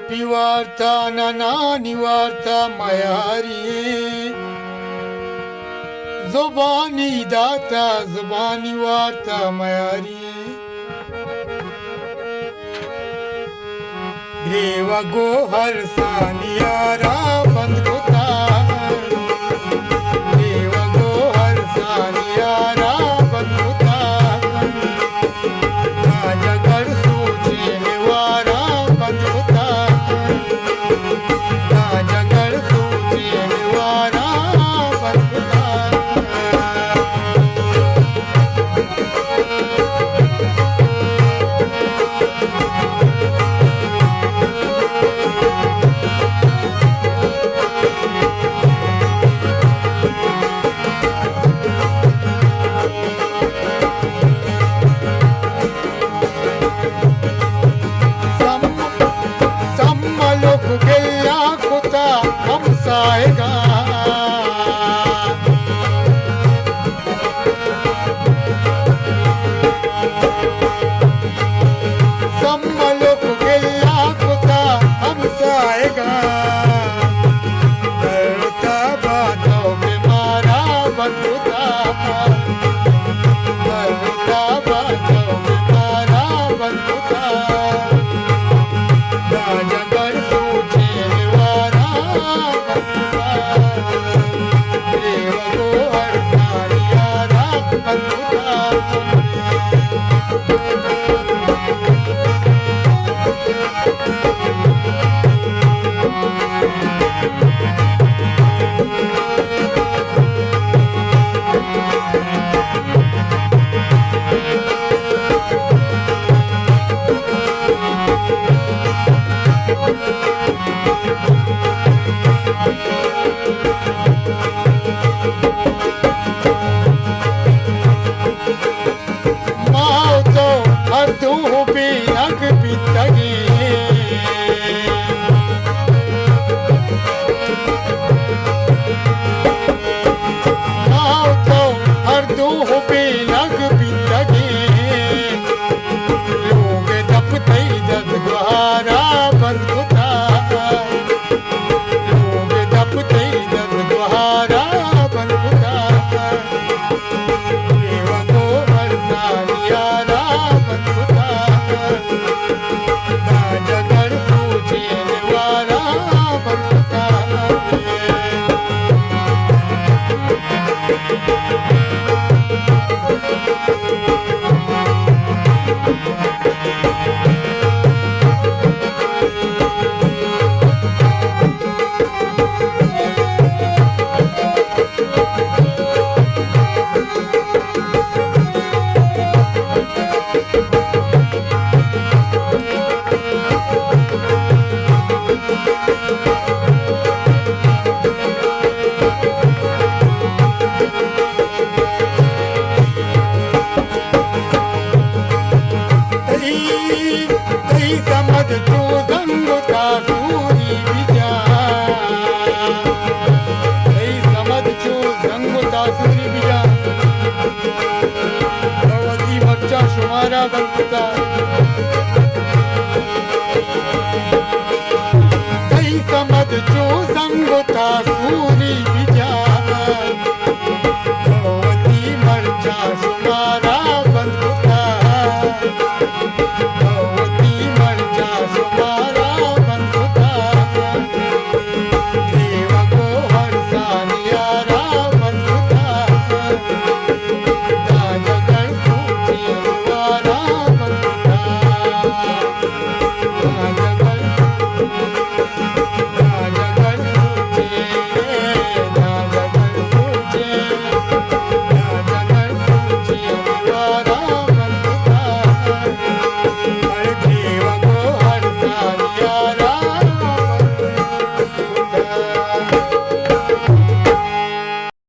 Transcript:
पिवार्ता नानी वार्ता मयारिये जुबानी दाता जुबानी वार्ता मयारिये ग्रेवा गोहर सानियारा बंद कोता ग्रेवा गोहर सानियारा बंद कोता राजगढ़ सूचे निवारा बंद कोता राजगढ़ सूचे निवारा बंद कोता Kukella kuta hamsaega sammalo kukella kuta hamsaega darta baatov mein mara bandhuta darta baatov mein mara bandhuta Rajgarh सूचे निवारा बंधुता ग्रेवा गोहर सानियारा बंधुता तू भी अग पितगी तो हर तू भी अग पितगी लोग दपते दस गुहारा बंद कुता लोग दपते दस गुहारा बंद कुता ग्रेवा गोहर सानियारा राजगढ़ सूचे निवारा बंधुता समझ तू संगता सूरी बिजा समझ तू संगता सूरी बिजा मर्चा शुमारा बनता